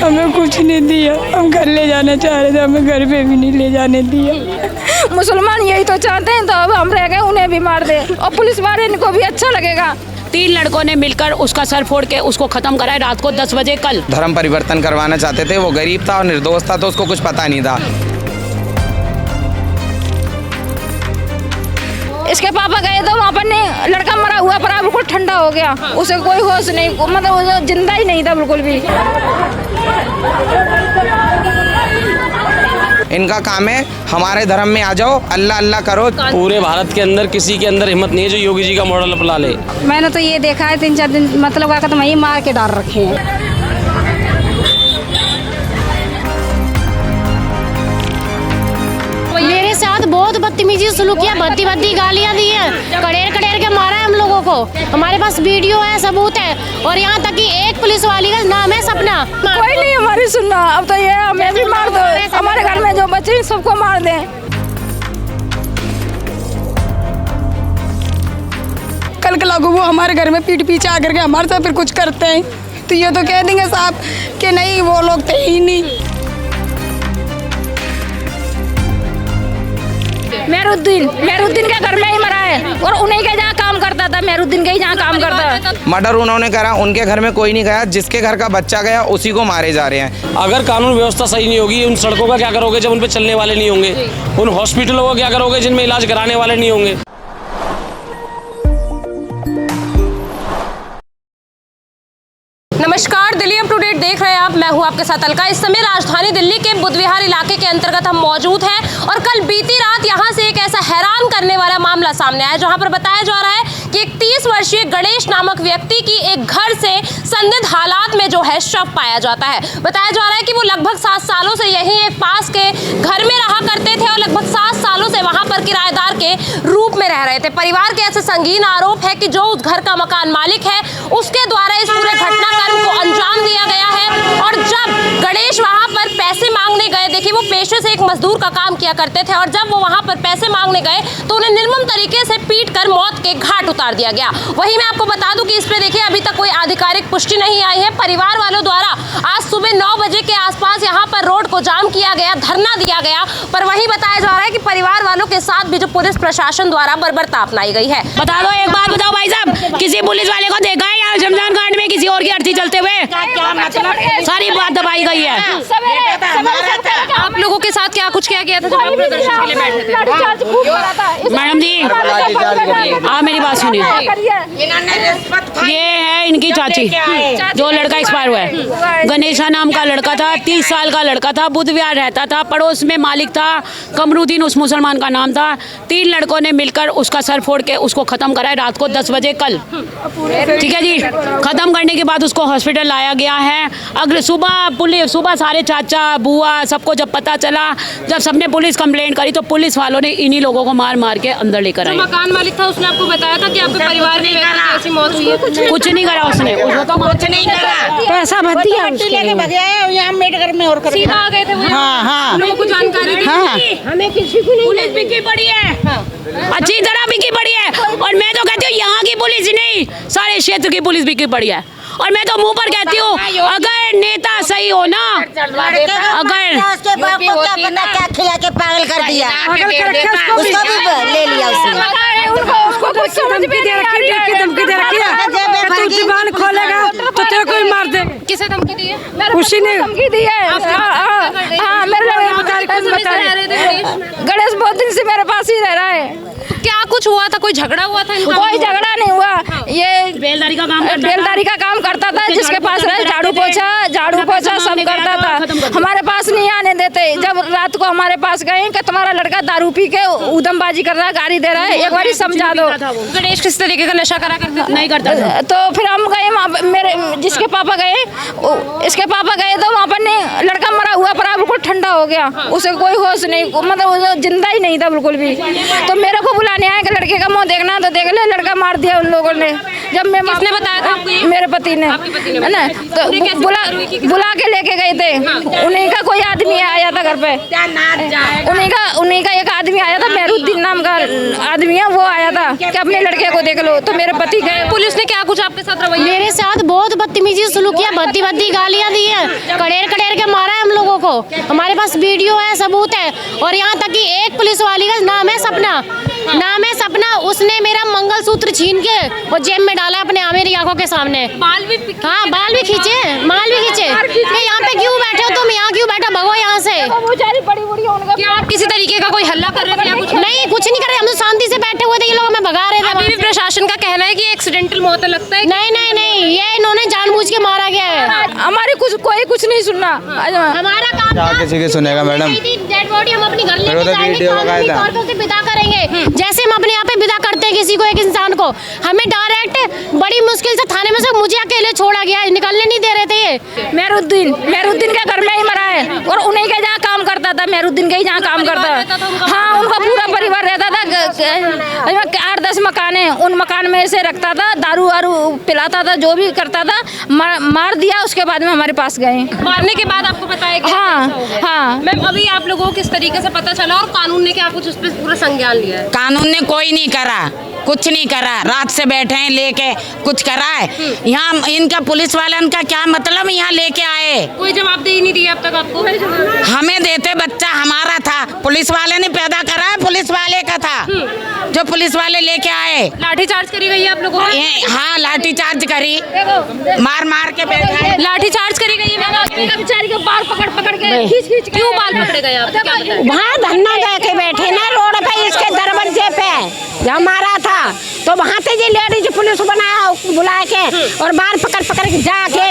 हमें कुछ नहीं दिया। हम घर ले जाना चाह रहे थे, हमें घर पे भी नहीं ले जाने दिया। मुसलमान यही तो चाहते हैं, तो अब हम रह गए उन्हें भी मार दे और पुलिस वाले इनको भी अच्छा लगेगा। 3 लड़कों ने मिलकर उसका सर फोड़ के उसको खत्म कराया रात को 10 बजे कल। धर्म परिवर्तन करवाना चाहते थे। वो गरीब था और निर्दोष था, तो उसको कुछ पता नहीं था। इसके पापा गए तो वहाँ पर नहीं, लड़का मरा हुआ पड़ा, बिल्कुल ठंडा हो गया, उसे कोई होश नहीं, मतलब वो जिंदा ही नहीं था बिल्कुल भी। इनका काम है हमारे धर्म में आ जाओ, अल्लाह अल्लाह करो। पूरे भारत के अंदर किसी के अंदर हिम्मत नहीं है जो योगी जी का मॉडल अपना ले। मैंने तो ये देखा है 3-4 दिन मतलब आकर तो वहीं मार के डाल रखे हैं। मेरे साथ बहुत बदतमीजी सुलूक किया, भद्दी गालियां दी है, कड़ेर के मारा है हम लोगों को। हमारे पास वीडियो है, सबूत है, और यहाँ तक कि एक पुलिस वाली का नाम है सपना। कोई नहीं हमारी सुनना, अब तो ये हमें भी मार दो, हमारे घर में जो बच्चे सबको मार दें। कल लागू वो हमारे घर में पीठ पीछे आकर के हमारे साथ फिर कुछ करते हैं, तो ये तो कह देंगे साहब कि नहीं वो लोग थे ही नहीं। मेहरुद्दीन के घर में ही मरा है और उन्हीं के जहाँ काम करता था, मेहरुद्दीन के ही जहाँ काम करता था। मर्डर उन्होंने करा, उनके घर में कोई नहीं गया, जिसके घर का बच्चा गया उसी को मारे जा रहे हैं। अगर कानून व्यवस्था सही नहीं होगी, उन सड़कों का क्या करोगे जब उन पे चलने वाले नहीं होंगे? उन हॉस्पिटलों का क्या करोगे जिनमें इलाज कराने वाले नहीं होंगे? नमस्कार, दिल्ली अप टू डेट देख रहे हैं आप। मैं हूं आपके साथ अलका। इस समय राजधानी दिल्ली के बुद्ध विहार इलाके के अंतर्गत हम मौजूद हैं और कल बीती रात यहां से एक ऐसा हैरान करने वाला मामला सामने आया जहां पर बताया जा रहा है कि एक 30 वर्षीय गणेश नामक व्यक्ति की एक घर से संदिग्ध हालात में जो है शव पाया जाता है। बताया जा रहा है कि वो लगभग 7 सालों से यहीं एक पास के घर में रहा करते थे और लगभग 7 सालों से वहां पर किराएदार के रूप में रह रहे थे। परिवार के ऐसे संगीन आरोप है कि जो उस घर का मकान मालिक है उसके द्वारा इस पूरे घटनाक्रम को अंजाम दिया गया है। और जब गणेश वहां पर पैसे मांगने गए, देखिए वो पेशे से एक मजदूर का काम किया करते थे, और जब वो वहां पर पैसे मांगने गए तो उन्हें निर्मम तरीके से पीटकर मौत के घाट उतार दिया गया। वहीं मैं आपको बता दूं कि इस पे देखिए अभी तक कोई आधिकारिक पुष्टि नहीं आई है। परिवार वालों द्वारा आज सुबह 9 बजे के आसपास यहाँ पर रोड को जाम किया गया, धरना दिया गया, पर वहीं बताया जा रहा है कि परिवार वालों के साथ भी जो पुलिस प्रशासन द्वारा बर्बरता अपनाई गई है। बता दो, एक बात बताओ भाई साहब, किसी पुलिस वाले को देखा है यहाँ शमशान घाट में किसी और की अर्थी चलते हुए? सारी बात दबाई गई है। आप लोगों के साथ क्या कुछ क्या किया था जब आप प्रदर्शन के लिए बैठे थे? मैडम जी आप मेरी बात सुनिए। ये है इनकी चाची, जो लड़का एक्सपायर हुआ है। गणेशा नाम का लड़का था, 30 साल का लड़का था, बुद्ध विहार रहता था, पड़ोस में मालिक था कमरुद्दीन, उस मुसलमान का नाम था। 3 लड़कों ने मिलकर उसका सर फोड़ के उसको खत्म कराया रात को 10 बजे कल। ठीक है जी, खत्म करने के बाद उसको हॉस्पिटल लाया गया है। अगले सुबह सारे चाचा बुआ सबको जब पता चला, जब सबने पुलिस कंप्लेंट करी तो पुलिस वालों ने इन्हीं लोगों को मार मार के अंदर लेकर आए। मकान मालिक था उसने आपको बताया था कि आपके परिवार में ऐसी मौत हुई है? कुछ नहीं करा उसने, कुछ नहीं करा, पैसा भर दिया सीधा आ गए थे वो। हाँ लोगों को जानकारी दी हमें किसी को नहीं। पुलिस बिकी पड़ी है, अच्छी तरह बिकी पड़ी है, और मैं तो कहती हूँ यहाँ की पुलिस नहीं, सारे क्षेत्र की पुलिस बिकी पड़ी है। और मैं तो मुंह पर कहती हूँ, अगर नेता सही हो ना, अगर उसके बाप को क्या पता क्या खिला के पागल कर दिया, उसको भी ले लिया उसको कुछ समझ में नहीं आ रही है। धमकी दे रखी है, तू जुबान खोलेगा तो तेरे को ही मार दे। किसे धमकी दी है? उसी ने धमकी दी है। हाँ मेरे गणेश बहुत दिन से मेरे पास ही रह रहा है। क्या कुछ हुआ था? कोई झगड़ा हुआ था? कोई झगड़ा नहीं हुआ, ये बेलदारी का काम करता था, जिसके पास रहे झाड़ू पोछा सब करता था। हमारे पास नहीं आने देते। जब रात को हमारे पास गए कि तुम्हारा लड़का दारू पी के उदमबाजी कर रहा है, गाड़ी दे रहा है, एक बार समझा दो। गणेश किस तरीके का नशा करा करता? नहीं करता था। तो फिर हम गए, मेरे जिसके पापा गए, इसके पापा गए तो वहाँ पर नहीं, लड़का मरा हुआ पड़ा, बिल्कुल ठंडा हो गया, उसे कोई होश नहीं, मतलब वो जिंदा ही नहीं था बिल्कुल भी। तो मेरे को बुलाने आए कि लड़के का मुँह देखना, तो देख ले, लड़का मार दिया उन लोगों ने। जब मैं किसने बताया था आपको ये? मेरे पति ने, आपके पति ने है ना, बताया। तो उन्हें कैसे बुला पता हुई कि- बुला के लेके गए थे। उन्हीं का कोई आदमी आया था घर पे, उन्हीं का एक आदमी आया था, मेहरुद्दीन नाम का आदमी है, वो आया था कि अपने लड़के को देख लो। तो मेरे पति गए। पुलिस ने क्या कुछ आपके साथ रवैया? मेरे साथ बहुत बदतमीजी सलूक किया, भद्दी भद्दी गालियां दी है, कड़ेर कड़ेर के मारा है हम लोगों को। हमारे पास वीडियो है, सबूत है। और यहाँ तक कि एक पुलिस वाली का नाम है सपना, उसने मेरा मंगलसूत्र छीन के और जेब में डाला अपने मेरी आंखों के सामने। बाल भी हाँ, बाल भी खींचे, माल भी खींचे। कि यहाँ पे क्यों बैठे हो तुम, यहाँ क्यों बैठा, भगो यहाँ से। क्या आप किसी तरीके का कोई हल्ला कर रहे थे या कुछ? नहीं, कुछ नहीं कर रहे, हम तो शांति से बैठे हुए थे, ये लोग हमें भगा रहे थे। अभी भी प्रशासन का कहना है कि एक्सीडेंटल मौत लगता है। नहीं नहीं नहीं, ये इन्होंने जानबूझ के मारा गया है। हमारी कोई कुछ नहीं सुनना। हमारा काम क्या किसी की सुनेगा मैडम? डेड बॉडी हम अपनी घर मेरे लेके को तो जाएंगे, वीडियो कानूनी बकायदा। तौर पे उसे विदा करेंगे। जैसे हम अपने यहाँ पे विदा करते हैं किसी को, एक इंसान को, हमें डायरेक्ट बड़ी मुश्किल से थाने में से मुझे अकेले छोड़ा गया, निकलने नहीं दे रहे थे ये। मेहरुद्दीन के घर में ही मरा है, और उन्हीं के जहाँ काम करता था, मेहरुद्दीन के ही जहाँ काम करता था। हाँ, उनका पूरा परिवार रहता था। 8-10 मकान है, उन मकान में से रखता था, दारू वारू पिलाता था, जो भी करता था। मार दिया, उसके बाद में हमारे पास गए। मारने के बाद आपको पता है कि हाँ। मैम, अभी आप लोगों को किस तरीके से पता चला और कानून ने क्या कुछ उस पर पूरा संज्ञान लिया है? कानून ने कोई नहीं करा, कुछ नहीं करा। रात से बैठे हैं, लेके कुछ करा है यहाँ इनका पुलिस वालन का क्या मतलब यहाँ लेके आए? कोई जवाबदेही नहीं दी अब तक आपको? हमें देते, बच्चा हमारा था, पुलिस वाले ने पैदा करा है, पुलिस वाले का था, जो पुलिस वाले लेके आए। लाठीचार्ज करी गई है आप लोगों को? हाँ, लाठी चार्ज करी, मार के बैठा। लाठीचार्ज करी गई है? बेचारी के बाल पकड़ के खींच क्यों बाल पकड़े गए आप? क्या बताएं? वहाँ धरना दे के बैठे ना रोड पे, इसके दरवाजे पे जहाँ मारा था, तो वहाँ से ये लेडीज पुलिस बुला के और बाल पकड़ के जाके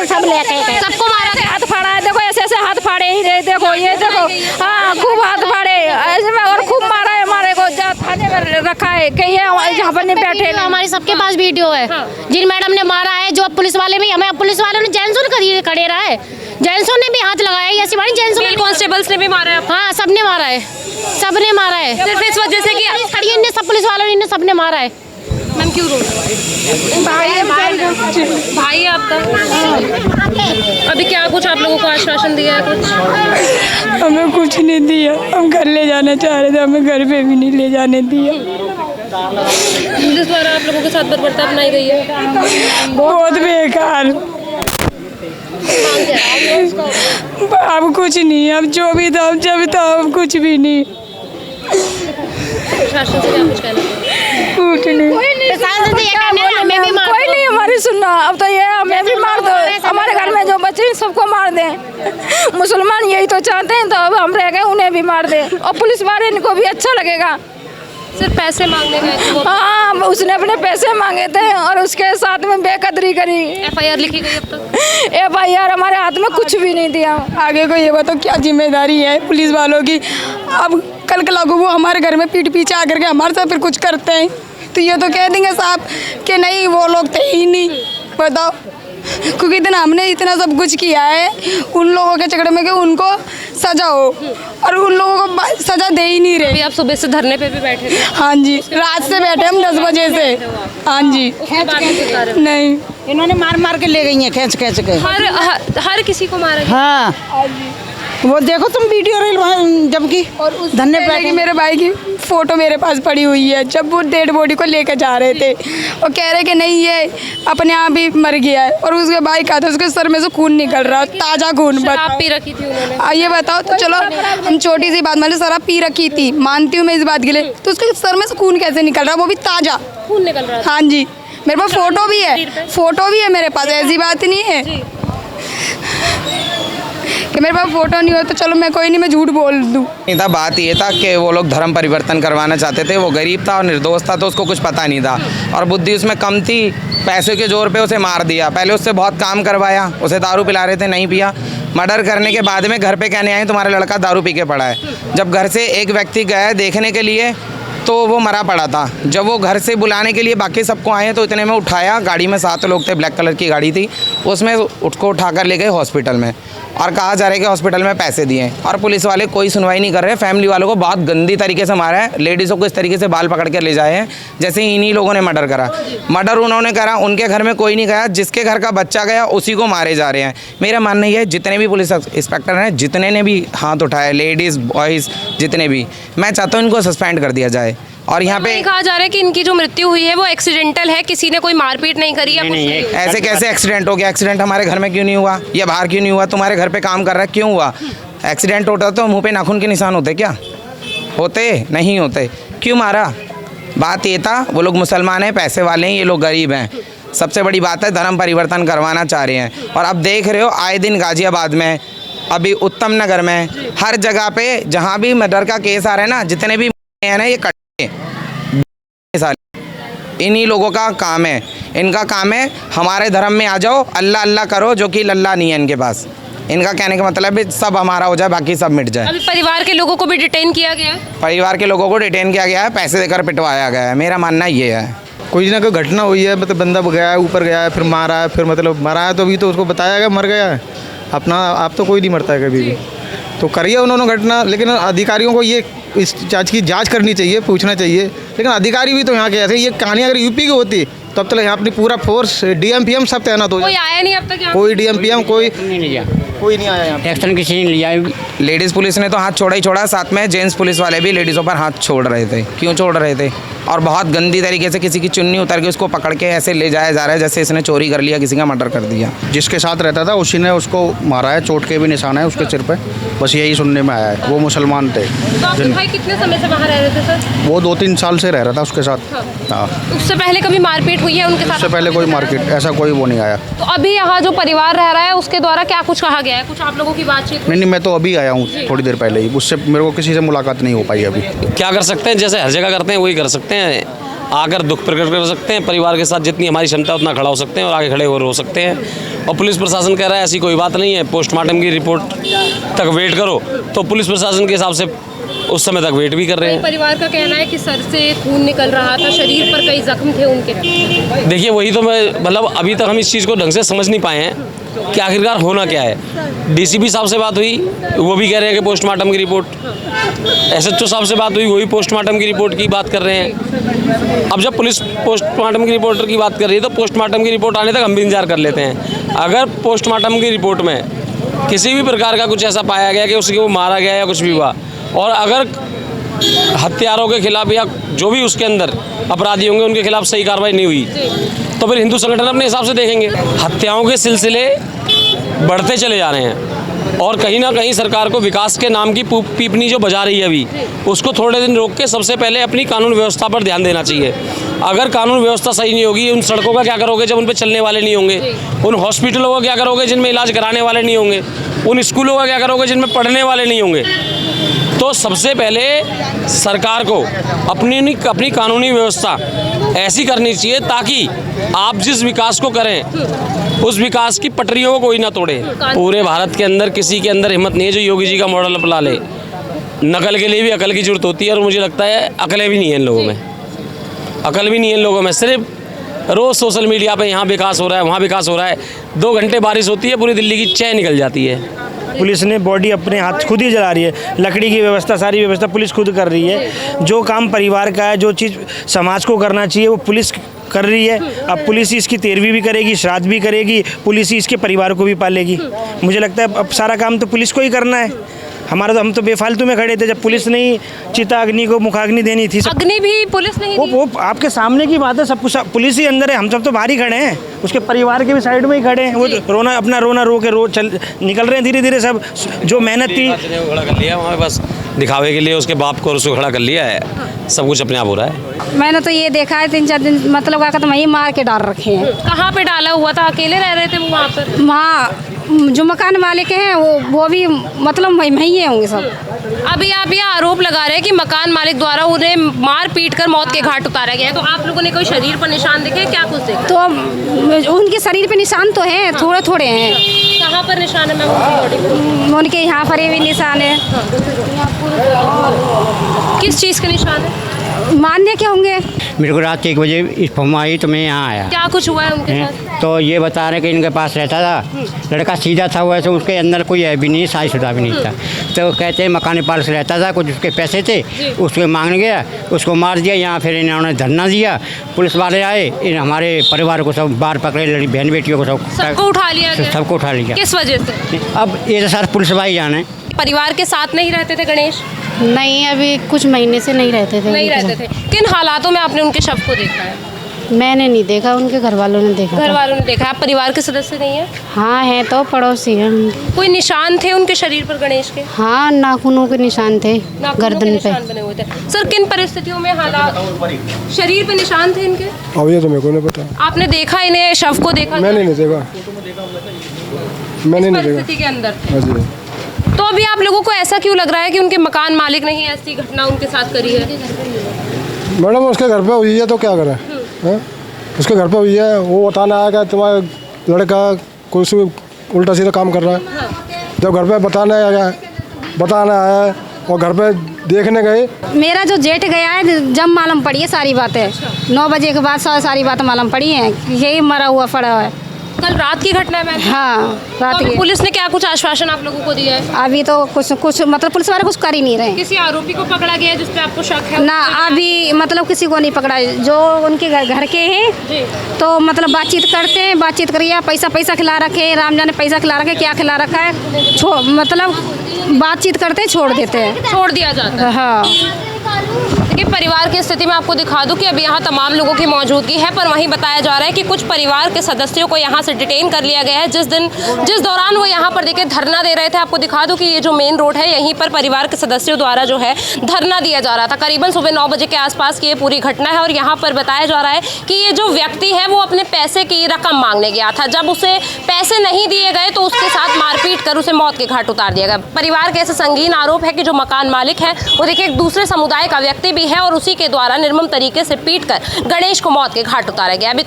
सब लेके गए। सबको मारा था? हाथ फाड़ा है, देखो ऐसे हाथ फाड़े ही रहे, देखो ये देखो। हाँ, खूब हाथ फाड़े ऐसे में, और खूब मारा है हमारे को, थाने में रखा है कि ये यहाँ पर नहीं बैठे। हमारे सबके पास वीडियो है, जिन मैडम ने मारा है, जो पुलिस वाले भी, हमें पुलिस वालों ने जेंसों खड़े रहा है, जेंसों ने भी हाथ लगाया है, ऐसी बारी जेंसों ने, कांस्टेबल्स ने भी मारा है? हाँ, सबने मारा है, सबने मारा है। सिर्फ इस वजह से कि खड़ी है, सब पुलिस वालों ने सबने मारा है। मैम क्यों रो भाई है आपका? अभी क्या कुछ आप लोगों को आश्वासन दिया है? कुछ हमें कुछ नहीं दिया, हम घर ले जाना चाह रहे थे, हमें घर पे भी नहीं ले जाने दिया। पुलिस द्वारा आप लोगों के साथ बर्बरता अपनाई गई है? बहुत बेकार। अब कुछ नहीं, अब जो भी था, जब था, अब कुछ भी नहीं। प्रशासन से क्या कुछ कहना है? कुछ नहीं, कोई नहीं हमारी सुनना। अब तो ये हमें भी मार दो, हमारे घर में जो बच्चे हैं सबको मार दें। मुसलमान यही तो चाहते हैं, तो अब हम रह गए, उन्हें भी मार दें, और पुलिस वाले इनको भी अच्छा लगेगा। सिर्फ पैसे मांगने गए थे वो? हाँ, उसने अपने पैसे मांगे थे और उसके साथ में बेकदरी करी। FIR लिखी गई अब तक? FIR हमारे हाथ में कुछ भी नहीं दिया। आगे को ये बताओ क्या जिम्मेदारी है पुलिस वालों की? अब कल लागू वो हमारे घर में पीठ पीछे आकर के हमारे साथ फिर कुछ करते हैं, तो ये तो कह देंगे साहब कि नहीं वो लोग थे ही नहीं। बताओ, क्योंकि इतना हमने इतना सब कुछ किया है उन लोगों के चक्कर में कि उनको सजा हो, और उन लोगों को सजा दे ही नहीं रहे। अभी आप सुबह से धरने पे भी बैठे थे? हाँ जी, रात से बैठे हम 10 बजे से। हाँ जी, नहीं, इन्होंने मार के ले गई हैं, खींच के। हर किसी को मारा? हाँ, वो देखो तुम वीडियो रील, जबकि और उस धन्य की मेरे भाई की फ़ोटो मेरे पास पड़ी हुई है, जब वो डेड बॉडी को लेकर जा रहे थे, वो कह रहे कि नहीं ये अपने आप ही मर गया है, और उसके भाई का था, उसके सर में से खून निकल रहा, ताज़ा खून। शराब पी रखी थी उन्होंने? ये बताओ, तो चलो हम छोटी सी बात, मैंने शराब पी रखी थी, मानती हूँ मैं इस बात के लिए, तो उसके सर में से खून कैसे निकल रहा, वो भी ताज़ा खून निकल रहा? हाँ जी, मेरे पास फ़ोटो भी है, मेरे पास, ऐसी बात नहीं है कि मेरे पास फोटो नहीं हो तो चलो मैं कोई नहीं, मैं झूठ बोल दूँ। नहीं था, बात ये था कि वो लोग धर्म परिवर्तन करवाना चाहते थे। वो गरीब था और निर्दोष था, तो उसको कुछ पता नहीं था, और बुद्धि उसमें कम थी, पैसे के जोर पे उसे मार दिया। पहले उससे बहुत काम करवाया, उसे दारू पिला रहे थे, नहीं पिया। मर्डर करने के बाद में घर पे कहने आए तुम्हारा लड़का दारू पी के पड़ा है। जब घर से एक व्यक्ति गया देखने के लिए, तो वो मरा पड़ा था। जब वो घर से बुलाने के लिए बाकी सबको आए तो इतने में उठाया, गाड़ी में 7 लोग थे, ब्लैक कलर की गाड़ी थी, उसमें उसको उठाकर ले गए हॉस्पिटल में और कहा जा रहा है कि हॉस्पिटल में पैसे दिए और पुलिस वाले कोई सुनवाई नहीं कर रहे। फैमिली वालों को बहुत गंदी तरीके से मारा है, लेडीज़ों को इस तरीके से बाल पकड़ के ले जाए हैं जैसे इन्हीं लोगों ने मर्डर करा। मर्डर उन्होंने करा, उनके घर में कोई नहीं गया, जिसके घर का बच्चा गया उसी को मारे जा रहे हैं। मेरा मानना ये है जितने भी पुलिस इंस्पेक्टर हैं, जितने ने भी हाथ उठाए, लेडीज़ बॉयज़ जितने भी, मैं चाहता हूँ इनको सस्पेंड कर दिया जाए। और यहाँ पे कहा जा रहा है कि इनकी जो मृत्यु हुई है वो एक्सीडेंटल है, किसी ने कोई मारपीट नहीं करी है। नहीं, ऐसे कैसे एक्सीडेंट हो गया? एक्सीडेंट हमारे घर में क्यों नहीं हुआ या बाहर क्यों नहीं हुआ? तुम्हारे घर पे काम कर रहा है, क्यों हुआ? एक्सीडेंट होता तो मुंह पे नाखून के निशान होते क्या? होते नहीं होते? क्यों मारा? बात ये था वो लोग मुसलमान हैं, पैसे वाले हैं, ये लोग गरीब हैं। सबसे बड़ी बात है धर्म परिवर्तन करवाना चाह रहे हैं। और अब देख रहे हो आए दिन गाजियाबाद में, अभी उत्तम नगर में, हर जगह पे जहाँ भी मर्डर का केस आ रहा है ना, जितने भी हैं ना, ये इन्हीं लोगों का काम है। इनका काम है हमारे धर्म में आ जाओ, अल्लाह अल्लाह करो, जो कि लल्ला नहीं है इनके पास। इनका कहने का मतलब है सब हमारा हो जाए, बाकी सब मिट जाए। अभी परिवार के लोगों को भी डिटेन किया गया है। परिवार के लोगों को डिटेन किया गया है, पैसे देकर पिटवाया गया है। मेरा मानना ये है कोई ना कोई घटना हुई है, मतलब बंदा गया है, ऊपर गया है, फिर मारा है, फिर मतलब मरा है तो अभी तो उसको बताया गया मर गया है। अपना आप तो कोई नहीं मरता है कभी भी, तो करिए उन्होंने घटना, लेकिन अधिकारियों को ये इस चीज़ की जांच करनी चाहिए, पूछना चाहिए। लेकिन अधिकारी भी तो यहाँ के ऐसे, ये कहानी अगर यूपी की होती तब तक यहाँ अपनी पूरा फोर्स DMPM सब तैनात हो जाए। कोई आया नहीं अब तक यहाँ? कोई DMPM कोई नहीं आया यहाँ। एक्शन किसी ने लिया। लेडीज़ पुलिस ने तो हाथ छोड़ा ही छोड़ा, साथ में जेंट्स पुलिस वाले भी लेडीज़ों पर हाथ छोड़ रहे थे। क्यों छोड़ रहे थे? और बहुत गंदी तरीके से किसी की चुन्नी उतर के उसको पकड़ के ऐसे ले जाया जा रहा है जैसे इसने चोरी कर लिया, किसी का मर्डर कर दिया। जिसके साथ रहता था उसी ने उसको मारा है, चोट के भी निशान है उसके सिर पे, बस यही सुनने में आया है। वो मुसलमान थे। तो आपके भाई कितने समय से वहाँ रह रहे थे सर? वो 2-3 साल से रह रहा था उसके साथ। हाँ, उससे पहले कभी मारपीट हुई है उनके साथ? उससे पहले कोई मार्केट ऐसा कोई वो नहीं आया। तो अभी यहाँ जो परिवार रह रहा है उसके द्वारा क्या कुछ कहा गया है? कुछ आप लोगों की बातचीत? नहीं, मैं तो अभी आया हूँ थोड़ी देर पहले ही, उससे मेरे को किसी से मुलाकात नहीं हो पाई अभी। क्या कर सकते हैं, जैसे हर जगह करते हैं वही कर सकते हैं। आकर दुख प्रकट कर सकते हैं, परिवार के साथ जितनी हमारी क्षमता उतना खड़ा हो सकते हैं और आगे खड़े हो सकते हैं। और पुलिस प्रशासन कह रहा है ऐसी कोई बात नहीं है, पोस्टमार्टम की रिपोर्ट तक वेट करो, तो पुलिस प्रशासन के हिसाब से उस समय तक वेट भी कर रहे हैं। परिवार का कहना है कि सर से खून निकल रहा था, शरीर पर कई जख्म थे उनके। देखिए वही तो मैं मतलब अभी तक हम इस चीज़ को ढंग से समझ नहीं पाए हैं कि आखिरकार होना क्या है। DCP साहब से बात हुई, वो भी कह रहे हैं कि पोस्टमार्टम की रिपोर्ट। SHO साहब से बात हुई, वही पोस्टमार्टम की रिपोर्ट की बात कर रहे हैं। अब जब पुलिस पोस्टमार्टम की रिपोर्ट की बात कर रही है तो पोस्टमार्टम की रिपोर्ट आने तक हम भी इंतजार कर लेते हैं। अगर पोस्टमार्टम की रिपोर्ट में किसी भी प्रकार का कुछ ऐसा पाया गया कि उसको मारा गया या कुछ भी हुआ, और अगर हत्यारों के खिलाफ या जो भी उसके अंदर अपराधी होंगे उनके खिलाफ सही कार्रवाई नहीं हुई, तो फिर हिंदू संगठन अपने हिसाब से देखेंगे। हत्याओं के सिलसिले बढ़ते चले जा रहे हैं और कहीं ना कहीं सरकार को विकास के नाम की पीपनी जो बजा रही है अभी, उसको थोड़े दिन रोक के सबसे पहले अपनी कानून व्यवस्था पर ध्यान देना चाहिए। अगर कानून व्यवस्था सही नहीं होगी, उन सड़कों का क्या करोगे जब उन पर चलने वाले नहीं होंगे? उन हॉस्पिटलों का क्या करोगे जिनमें इलाज कराने वाले नहीं होंगे? उन स्कूलों का क्या करोगे जिनमें पढ़ने वाले नहीं होंगे? तो सबसे पहले सरकार को अपनी कानूनी व्यवस्था ऐसी करनी चाहिए ताकि आप जिस विकास को करें उस विकास की पटरियों को कोई ना तोड़े। पूरे भारत के अंदर किसी के अंदर हिम्मत नहीं है जो योगी जी का मॉडल अपना ले। नकल के लिए भी अकल की जरूरत होती है और मुझे लगता है अकलें भी नहीं है इन लोगों में, अकल भी नहीं है इन लोगों में। सिर्फ रोज़ सोशल मीडिया पे यहाँ विकास हो रहा है, वहाँ विकास हो रहा है, 2 घंटे बारिश होती है पूरी दिल्ली की चैन निकल जाती है। पुलिस ने बॉडी अपने हाथ खुद ही जला रही है, लकड़ी की व्यवस्था सारी व्यवस्था पुलिस खुद कर रही है। जो काम परिवार का है, जो चीज़ समाज को करना चाहिए वो पुलिस कर रही है। अब पुलिस ही इसकी 13वीं भी करेगी, श्राद्ध भी करेगी, पुलिस ही इसके परिवार को भी पालेगी। मुझे लगता है अब सारा काम तो पुलिस को ही करना है। हमारा तो हम तो बेफालतू में खड़े थे जब पुलिस नहीं चिता अग्नि को मुखाग्नि देनी थी। अग्नि भी पुलिस नहीं दी। वो आपके सामने की बात है, सब कुछ पुलिस ही अंदर है, हम सब तो बाहर ही खड़े हैं, उसके परिवार के भी साइड में ही खड़े हैं। वो रोना अपना रोना रो के निकल रहे हैं धीरे धीरे सब। जो मेहनत थी खड़ा कर लिया वहाँ बस दिखावे के लिए, उसके बाप को उसको खड़ा कर लिया है, सब कुछ अपने आप हो रहा है। मैंने तो ये देखा है 3-4 दिन मतलब क्या कहते वहीं मार के डाल रखे हैं। कहाँ पे डाला हुआ था? अकेले रह रहे थे वो वहाँ पर? वहाँ जो मकान मालिक हैं वो भी मतलब वहीं होंगे सब। अभी आप ये आरोप लगा रहे हैं कि मकान मालिक द्वारा उन्हें मार पीट कर मौत के घाट उतारा गया है, तो आप लोगों ने कोई शरीर पर निशान देखे? क्या कुछ देखे? तो उनके शरीर पे निशान तो हैं, थोड़े थोड़े हैं। कहाँ पर निशान है मैम? उनके यहाँ पर भी निशान है। किस चीज़ के निशान है? मानने के होंगे। मेरे को रात 1 बजे इस फोन आई तो मैं यहाँ आया। क्या कुछ हुआ है उनके साथ? तो ये बता रहे कि इनके पास रहता था, लड़का सीधा था वैसे, उसके अंदर कोई है भी नहीं, शादीशुदा भी नहीं था। तो कहते हैं मकान पाल से रहता था, कुछ उसके पैसे थे, उसके मांगने गया, उसको मार दिया। यहाँ फिर इन्होंने धरना दिया, पुलिस वाले आए, इन हमारे परिवार को सब बाहर पकड़े, लड़ी बहन बेटियों को सबको उठा लिया गया? सबको उठा लिया। किस वजह से? अब ये तो सर पुलिस वाले जाने। परिवार के साथ नहीं रहते थे गणेश? नहीं, अभी कुछ महीने से नहीं रहते थे। नहीं रहते थे। किन हालातों में आपने उनके शव को देखा है? मैंने नहीं देखा, उनके घर वालों ने देखा। घर वालों ने देखा। आप परिवार के सदस्य नहीं है? हाँ है, तो पड़ोसी हैं। कोई निशान थे उनके शरीर पर गणेश के? हाँ, नाखूनों के निशान थे गर्दन पे। निशान बने हुए थे। सर, किन परिस्थितियों में हालात, शरीर पे निशान थे इनके? अब ये तो मेरे को नहीं पता। आपने देखा इन्हें, शव को देखा? मैंने नहीं देखा, मैंने नहीं देखा। परिस्थिति के अंदर तो अभी आप लोगों को ऐसा क्यों लग रहा है कि उनके मकान मालिक ने ही ऐसी घटना उनके साथ करी है? मैडम उसके घर पे हुई है तो क्या करें, हैं? उसके घर पे हुई है, वो बताना आएगा तुम्हारा लड़का कुछ उल्टा सीधा काम कर रहा है। जब घर पे बताना आया और घर पे देखने गए। मेरा जो जेठ गया है, जब मालूम पड़ी है सारी बातें, 9 बजे के बाद सारी बातें मालूम पड़ी हैं, यही मरा हुआ पड़ा है। कल रात की घटना है मैम? हाँ, रात तो की। पुलिस ने क्या कुछ आश्वासन आप लोगों को दिया है? अभी तो कुछ मतलब पुलिस वाले कुछ कर ही नहीं रहे। किसी आरोपी को पकड़ा गया जिस पे आपको शक है? ना, अभी मतलब किसी को नहीं पकड़ा। जो उनके घर के हैं तो मतलब बातचीत करते हैं, बातचीत करिए, पैसा खिला रखे, राम जाने पैसा खिला रखे, क्या खिला रखा है, मतलब बातचीत करते छोड़ देते हैं, छोड़ दिया जाता है। हाँ। देखिए, परिवार की स्थिति में आपको दिखा दूं कि अभी यहाँ तमाम लोगों की मौजूदगी है, पर वहीं बताया जा रहा है कि कुछ परिवार के सदस्यों को यहाँ से डिटेन कर लिया गया है। जिस दौरान वो यहाँ पर देखिए धरना दे रहे थे, आपको दिखा दूं कि ये जो मेन रोड है, यहीं पर परिवार के सदस्यों द्वारा जो है धरना दिया जा रहा था। करीबन सुबह 9 बजे के आसपास की ये पूरी घटना है और यहाँ पर बताया जा रहा है कि ये जो व्यक्ति है वो अपने पैसे की रकम मांगने गया था। जब उसे पैसे नहीं दिए गए तो उसके साथ मारपीट कर उसे मौत के घाट उतार दिया गया। परिवार के ऐसे संगीन आरोप है कि जो मकान मालिक है वो देखिए एक दूसरे समुदाय का व्यक्ति भी है और उसी के द्वारा निर्मम तरीके से पीटकर गणेश को मौत के घाट उतारा गया। अभी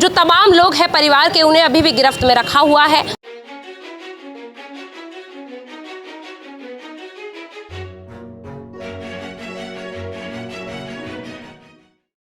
तमाम लोग हैं परिवार के, उन्हें अभी भी गिरफ्त में रखा हुआ है।